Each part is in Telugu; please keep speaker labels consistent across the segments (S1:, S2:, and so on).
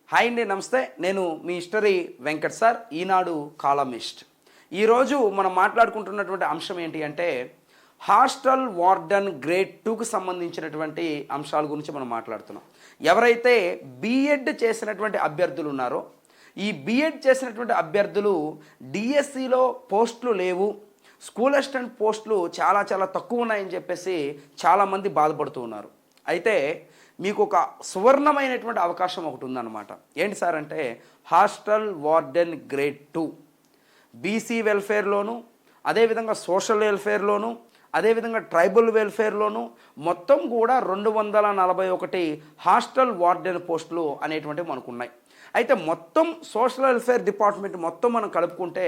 S1: హాయ్ అండి, నమస్తే. నేను మీ హిస్టరీ వెంకట్ సార్, ఈనాడు కాలమిస్ట్. ఈరోజు మనం మాట్లాడుకుంటున్నటువంటి అంశం ఏంటి అంటే హాస్టల్ వార్డెన్ గ్రేడ్ 2కు సంబంధించినటువంటి అంశాల గురించి మనం మాట్లాడుతున్నాం. ఎవరైతే బీఎడ్ చేసినటువంటి అభ్యర్థులు ఉన్నారో ఈ బీఎడ్ చేసినటువంటి అభ్యర్థులు డిఎస్సిలో పోస్టులు లేవు, స్కూల్ అసిస్టెంట్ పోస్టులు చాలా చాలా తక్కువ ఉన్నాయని చెప్పేసి చాలామంది బాధపడుతూ ఉన్నారు. అయితే మీకు ఒక సువర్ణమైనటువంటి అవకాశం ఒకటి ఉందన్నమాట. ఏంటి సార్ అంటే హాస్టల్ వార్డెన్ గ్రేడ్ 2 బీసీ వెల్ఫేర్లోను, అదేవిధంగా సోషల్ వెల్ఫేర్లోను, అదేవిధంగా ట్రైబల్ వెల్ఫేర్లోను మొత్తం కూడా 241 హాస్టల్ వార్డెన్ పోస్టులు అనేటువంటివి మనకు ఉన్నాయి. అయితే మొత్తం సోషల్ వెల్ఫేర్ డిపార్ట్మెంట్ మొత్తం మనం కలుపుకుంటే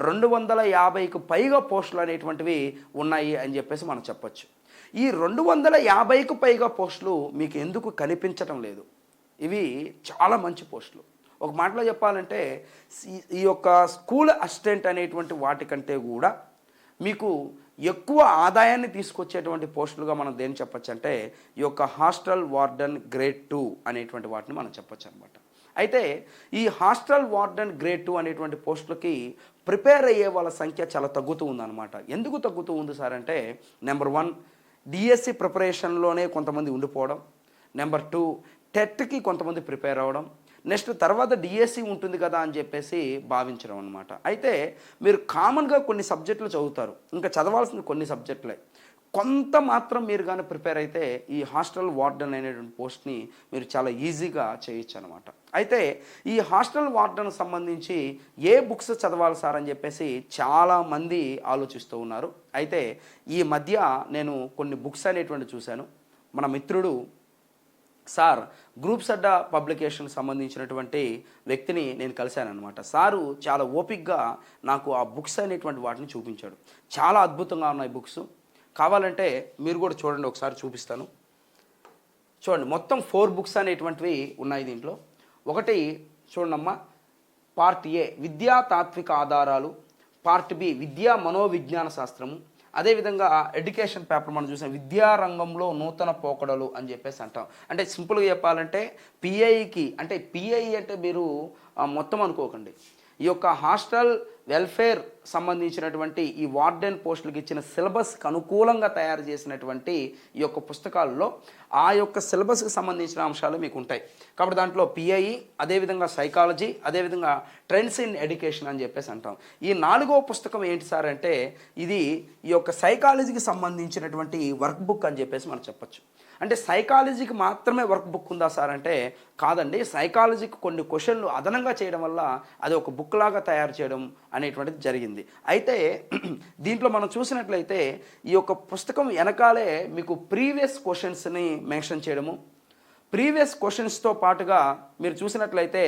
S1: 250కు పైగా పోస్టులు అనేటువంటివి ఉన్నాయి అని చెప్పేసి మనం చెప్పొచ్చు. ఈ 250కు పైగా పోస్టులు మీకు ఎందుకు కనిపించటం లేదు? ఇవి చాలా మంచి పోస్టులు. ఒక మాటలో చెప్పాలంటే ఈ యొక్క స్కూల్ అసిస్టెంట్ అనేటువంటి వాటికంటే కూడా మీకు ఎక్కువ ఆదాయాన్ని తీసుకొచ్చేటువంటి పోస్టులుగా మనం దేని చెప్పొచ్చు అంటే ఈ యొక్క హాస్టల్ వార్డెన్ గ్రేడ్ 2 అనేటువంటి వాటిని మనం చెప్పొచ్చు అనమాట. అయితే ఈ హాస్టల్ వార్డెన్ గ్రేడ్ 2 అనేటువంటి పోస్టులకి ప్రిపేర్ అయ్యే వాళ్ళ సంఖ్య చాలా తగ్గుతూ ఉందన్నమాట. ఎందుకు తగ్గుతూ ఉంది సార్ అంటే నెంబర్ 1 డిఎస్సి ప్రిపరేషన్లోనే కొంతమంది ఉండిపోవడం, నెంబర్ 2 టెట్కి కొంతమంది ప్రిపేర్ అవ్వడం, నెక్స్ట్ తర్వాత డిఎస్సి ఉంటుంది కదా అని చెప్పేసి భావించడం అనమాట. అయితే మీరు కామన్గా కొన్ని సబ్జెక్టులు చదువుతారు, ఇంకా చదవాల్సిన కొన్ని సబ్జెక్టులే. కొంత మాత్రం మీరు కానీ ప్రిపేర్ అయితే ఈ హాస్టల్ వార్డెన్ అనేటువంటి పోస్ట్ని మీరు చాలా ఈజీగా చేయొచ్చు అనమాట. అయితే ఈ హాస్టల్ వార్డెన్ సంబంధించి ఏ బుక్స్ చదవాలి సార్ అని చెప్పేసి చాలామంది ఆలోచిస్తూ ఉన్నారు. అయితే ఈ మధ్య నేను కొన్ని బుక్స్ అనేటువంటి చూశాను. మన మిత్రుడు సార్ గ్రూప్స్ అడ్డా పబ్లికేషన్కి సంబంధించినటువంటి వ్యక్తిని నేను కలిశాను అనమాట. సారు చాలా ఓపిక్గా నాకు ఆ బుక్స్ అనేటువంటి వాటిని చూపించాడు. చాలా అద్భుతంగా ఉన్నాయి బుక్స్. కావాలంటే మీరు కూడా చూడండి, ఒకసారి చూపిస్తాను. చూడండి, మొత్తం 4 బుక్స్ అనేటువంటివి ఉన్నాయి దీంట్లో. ఒకటి చూడండమ్మా, పార్ట్ ఏ విద్యా తాత్విక ఆధారాలు, పార్ట్ బి విద్యా మనోవిజ్ఞాన శాస్త్రము, అదేవిధంగా ఎడ్యుకేషన్ పేపర్ మనం చూసాం విద్యారంగంలో నూతన పోకడలు అని చెప్పేసి అంటాం. అంటే సింపుల్గా చెప్పాలంటే పిఐకి అంటే పిఐ అంటే మీరు మొత్తం అనుకోకండి, ఈ యొక్క హాస్టల్ వెల్ఫేర్ సంబంధించినటువంటి ఈ వార్డెన్ పోస్టులకు ఇచ్చిన సిలబస్కి అనుకూలంగా తయారు చేసినటువంటి ఈ యొక్క పుస్తకాల్లో ఆ యొక్క సిలబస్కి సంబంధించిన అంశాలు మీకు ఉంటాయి. కాబట్టి దాంట్లో పిఐ, అదేవిధంగా సైకాలజీ, అదేవిధంగా ట్రెండ్స్ ఇన్ ఎడ్యుకేషన్ అని చెప్పేసి అంటాం. ఈ 4వ పుస్తకం ఏంటి సార్ అంటే ఇది ఈ యొక్క సైకాలజీకి సంబంధించినటువంటి వర్క్ బుక్ అని చెప్పేసి మనం చెప్పచ్చు. అంటే సైకాలజీకి మాత్రమే వర్క్ బుక్ ఉందా సార్ అంటే కాదండి, సైకాలజీకి కొన్ని క్వశ్చన్లు అదనంగా చేయడం వల్ల అది ఒక బుక్ లాగా తయారు చేయడం అనేటువంటిది జరిగింది. అయితే దీంట్లో మనం చూసినట్లయితే ఈ యొక్క పుస్తకం వెనకాలే మీకు ప్రీవియస్ క్వశ్చన్స్ని మెన్షన్ చేయడము, ప్రీవియస్ క్వశ్చన్స్తో పాటుగా మీరు చూసినట్లయితే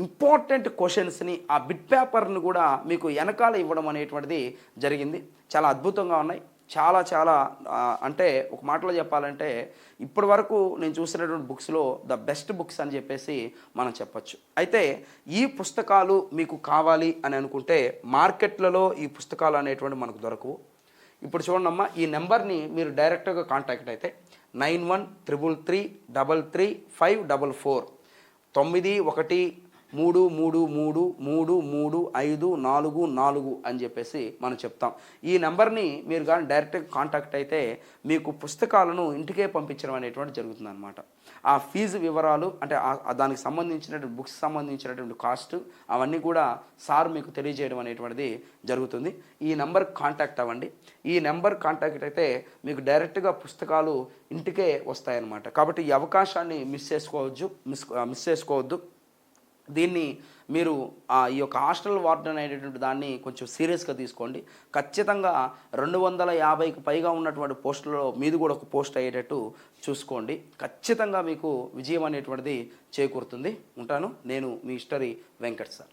S1: ఇంపార్టెంట్ క్వశ్చన్స్ని ఆ బిట్ పేపర్ని కూడా మీకు వెనకాల ఇవ్వడం అనేటువంటిది జరిగింది. చాలా అద్భుతంగా ఉన్నాయి. చాలా చాలా అంటే ఒక మాటలో చెప్పాలంటే ఇప్పటి వరకు నేను చూసినటువంటి బుక్స్లో ద బెస్ట్ బుక్స్ అని చెప్పేసి మనం చెప్పచ్చు. అయితే ఈ పుస్తకాలు మీకు కావాలి అని అనుకుంటే మార్కెట్లలో ఈ పుస్తకాలు అనేటువంటి మనకు దొరకవు. ఇప్పుడు చూడండమ్మా, ఈ నెంబర్ని మీరు డైరెక్ట్గా కాంటాక్ట్ అయితే 9133333544 9133333544 అని చెప్పేసి మనం చెప్తాం. ఈ నెంబర్ని మీరు కానీ డైరెక్ట్గా కాంటాక్ట్ అయితే మీకు పుస్తకాలను ఇంటికే పంపించడం అనేటువంటి జరుగుతుంది అనమాట. ఆ ఫీజు వివరాలు అంటే దానికి సంబంధించినటువంటి బుక్స్ సంబంధించినటువంటి కాస్ట్ అవన్నీ కూడా సార్ మీకు తెలియజేయడం అనేటువంటిది జరుగుతుంది. ఈ నెంబర్కి కాంటాక్ట్ అవ్వండి. ఈ నెంబర్ కాంటాక్ట్ అయితే మీకు డైరెక్ట్గా పుస్తకాలు ఇంటికే వస్తాయన్నమాట. కాబట్టి ఈ అవకాశాన్ని మిస్ చేసుకోవద్దు. దీన్ని మీరు ఈ యొక్క హాస్టల్ వార్డెన్ అనేటువంటి దాన్ని కొంచెం సీరియస్గా తీసుకోండి. ఖచ్చితంగా 250కి పైగా ఉన్నటువంటి పోస్టులలో మీది కూడా ఒక పోస్ట్ అయ్యేటట్టు చూసుకోండి. ఖచ్చితంగా మీకు విజయం అనేటువంటిది చేకూరుతుంది. ఉంటాను. నేను మీ హిస్టరీ వెంకట్ సార్.